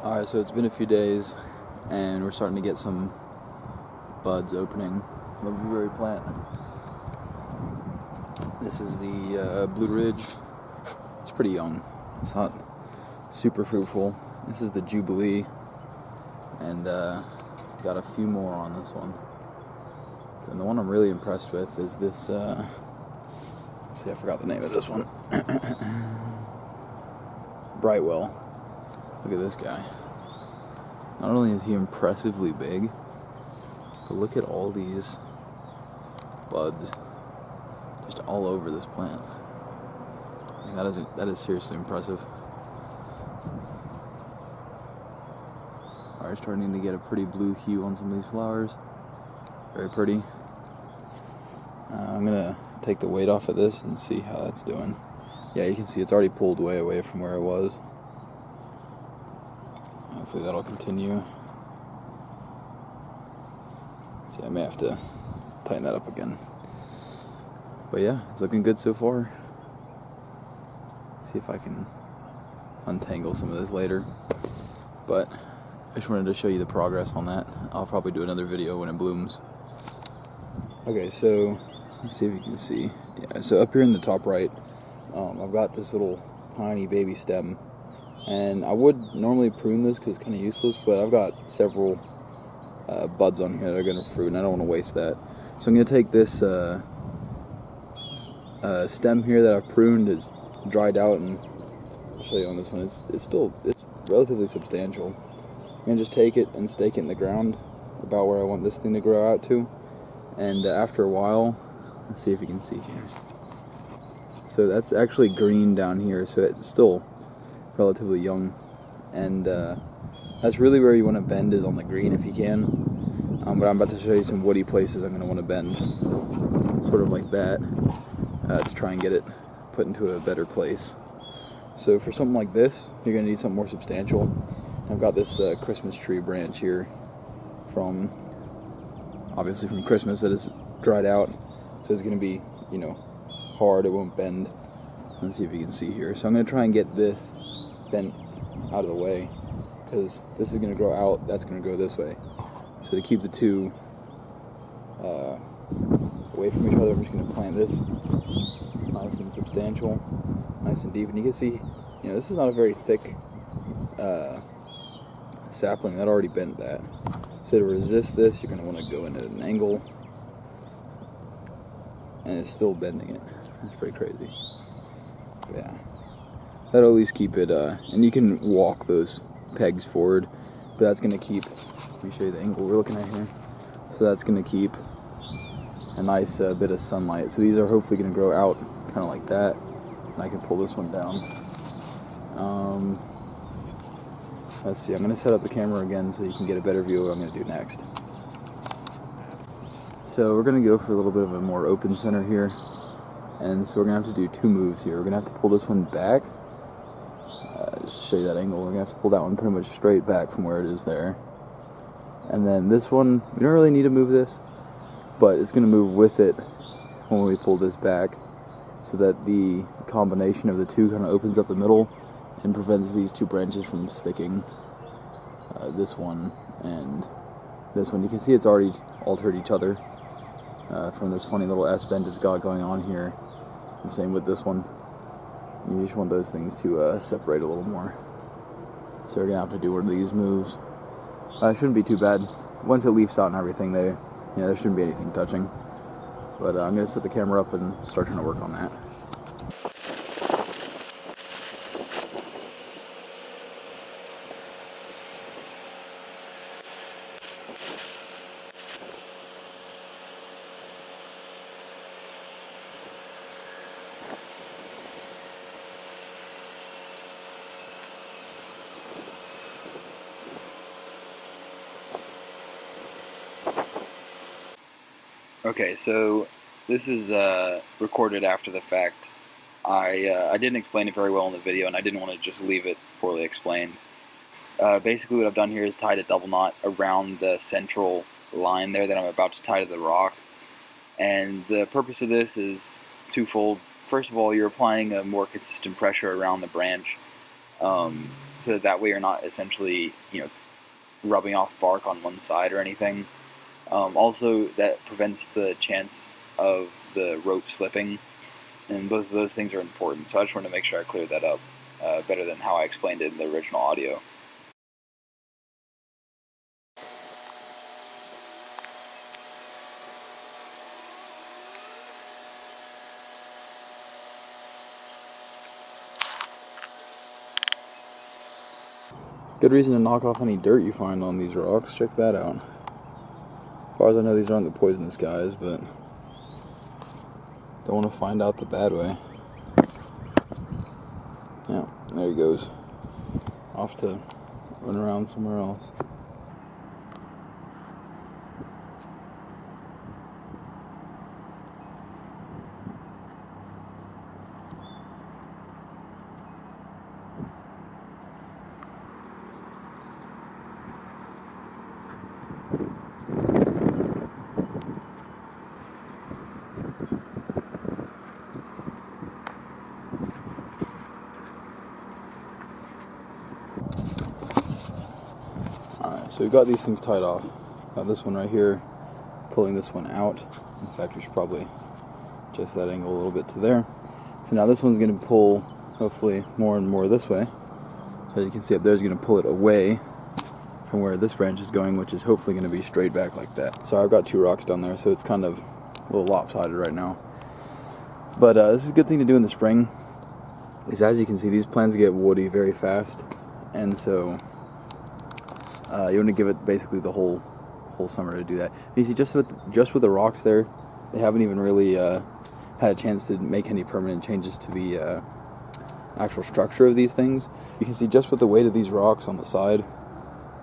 Alright, so it's been a few days, and we're starting to get some buds opening on the blueberry plant. This is the Blue Ridge. It's pretty young. It's not super fruitful. This is the Jubilee, and got a few more on this one. And the one I'm really impressed with is this, let's see, I forgot the name of this one. Brightwell. Look at this guy. Not only is he impressively big, but look at all these buds just all over this plant. I mean, that is seriously impressive. Alright, starting to get a pretty blue hue on some of these flowers. Very pretty. I'm gonna take the weight off of this and see how that's doing. Yeah, you can see it's already pulled way away from where it was. Hopefully that'll continue. See, I may have to tighten that up again. But yeah, it's looking good so far. See if I can untangle some of this later. But I just wanted to show you the progress on that. I'll probably do another video when it blooms. Okay, so let's see if you can see. Yeah, so up here in the top right, I've got this little tiny baby stem. And I would normally prune this because it's kind of useless, but I've got several buds on here that are going to fruit, and I don't want to waste that. So I'm going to take this stem here that I've pruned, is dried out, and I'll show you on this one. It's relatively substantial. I'm going to just take it and stake it in the ground about where I want this thing to grow out to. And after a while, let's see if you can see here. So that's actually green down here, so it's still relatively young, and that's really where you want to bend, is on the green if you can. But I'm about to show you some woody places I'm going to want to bend, sort of like that, to try and get it put into a better place. So for something like this, you're going to need something more substantial. I've got this Christmas tree branch here obviously from Christmas, that is dried out, so it's going to be, hard, it won't bend. Let's see if you can see here. So I'm going to try and get this bent out of the way, because this is going to grow out, that's going to go this way. So to keep the two away from each other, I'm just going to plant this nice and substantial, nice and deep. And you can see, this is not a very thick sapling. That already bent that. So to resist this, you're going to want to go in at an angle, and it's still bending it. That's pretty crazy. But yeah. That'll at least keep it, and you can walk those pegs forward, but that's going to keep, let me show you the angle we're looking at here. So that's going to keep a nice bit of sunlight. So these are hopefully going to grow out kind of like that, and I can pull this one down. Let's see, I'm going to set up the camera again so you can get a better view of what I'm going to do next. So we're going to go for a little bit of a more open center here, and so we're going to have to do two moves here. We're going to have to pull this one back. Just to show you that angle, we're going to have to pull that one pretty much straight back from where it is there. And then this one, we don't really need to move this, but it's going to move with it when we pull this back, so that the combination of the two kind of opens up the middle and prevents these two branches from sticking. This one and this one. You can see it's already altered each other from this funny little S-bend it's got going on here. The same with this one. You just want those things to separate a little more. So we're going to have to do one of these moves. It shouldn't be too bad. Once it leaves out and everything, there shouldn't be anything touching. But I'm going to set the camera up and start trying to work on that. Okay, so this is recorded after the fact. I didn't explain it very well in the video, and I didn't want to just leave it poorly explained. Basically what I've done here is tied a double knot around the central line there that I'm about to tie to the rock. And the purpose of this is twofold. First of all, you're applying a more consistent pressure around the branch. so that way you're not essentially, rubbing off bark on one side or anything. Also, that prevents the chance of the rope slipping, and both of those things are important. So I just wanted to make sure I cleared that up better than how I explained it in the original audio. Good reason to knock off any dirt you find on these rocks. Check that out. As far as I know, these aren't the poisonous guys, but don't want to find out the bad way. Yeah, there he goes. Off to run around somewhere else. Alright, so we've got these things tied off. Got this one right here, pulling this one out. In fact, we should probably adjust that angle a little bit to there. So now this one's going to pull, hopefully, more and more this way. So as you can see up there, it's going to pull it away from where this branch is going, which is hopefully going to be straight back like that. So I've got two rocks down there, so it's kind of a little lopsided right now. But this is a good thing to do in the spring, is as you can see, these plants get woody very fast, and so you want to give it basically the whole summer to do that. You see, just with the rocks there, they haven't even really had a chance to make any permanent changes to the actual structure of these things. You can see just with the weight of these rocks on the side,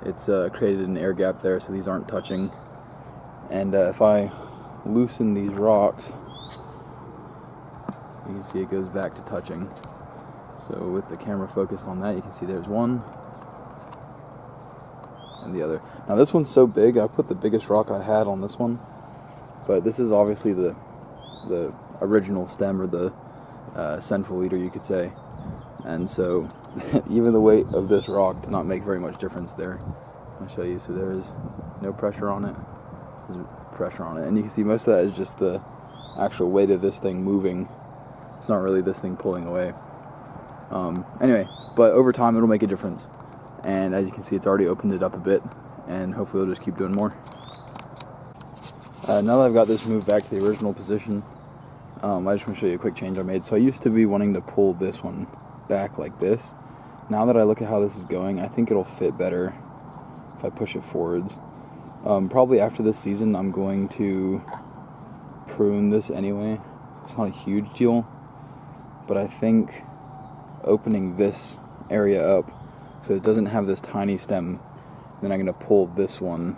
it's created an air gap there, so these aren't touching. And if I loosen these rocks, you can see it goes back to touching. So with the camera focused on that, you can see there's one and the other. Now this one's so big, I put the biggest rock I had on this one, but this is obviously the original stem, or the central leader, you could say. And so even the weight of this rock did not make very much difference there. I'll show you. So there is no pressure on it. There's pressure on it, and you can see most of that is just the actual weight of this thing moving. It's not really this thing pulling away. Anyway, but over time it'll make a difference. And as you can see, it's already opened it up a bit, and hopefully it'll just keep doing more. Now that I've got this moved back to the original position, I just want to show you a quick change I made. So I used to be wanting to pull this one back like this. Now that I look at how this is going, I think it'll fit better if I push it forwards. Probably after this season, I'm going to prune this anyway. It's not a huge deal, but I think opening this area up so it doesn't have this tiny stem, then I'm going to pull this one.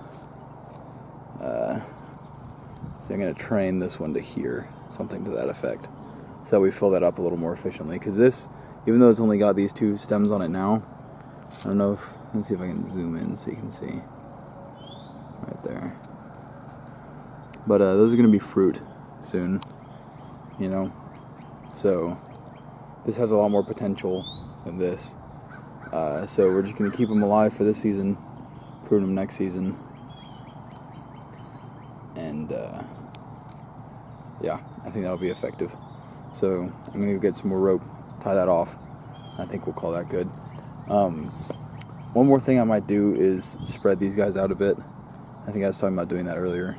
So I'm going to train this one to here, something to that effect, so we fill that up a little more efficiently. Because this, even though it's only got these two stems on it now, I don't know if, let's see if I can zoom in so you can see right there. But those are going to be fruit soon, so this has a lot more potential than this. So we're just going to keep them alive for this season, prune them next season, and yeah, I think that'll be effective. So I'm going to get some more rope, tie that off. I think we'll call that good. One more thing I might do is spread these guys out a bit. I think I was talking about doing that earlier.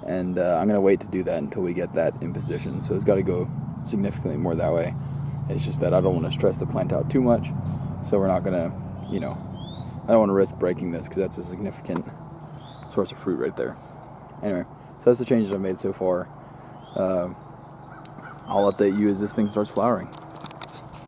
And I'm going to wait to do that until we get that in position. So it's got to go significantly more that way. It's just that I don't want to stress the plant out too much. So we're not going to, I don't want to risk breaking this, because that's a significant source of fruit right there. Anyway, so that's the changes I've made so far. I'll update you as this thing starts flowering.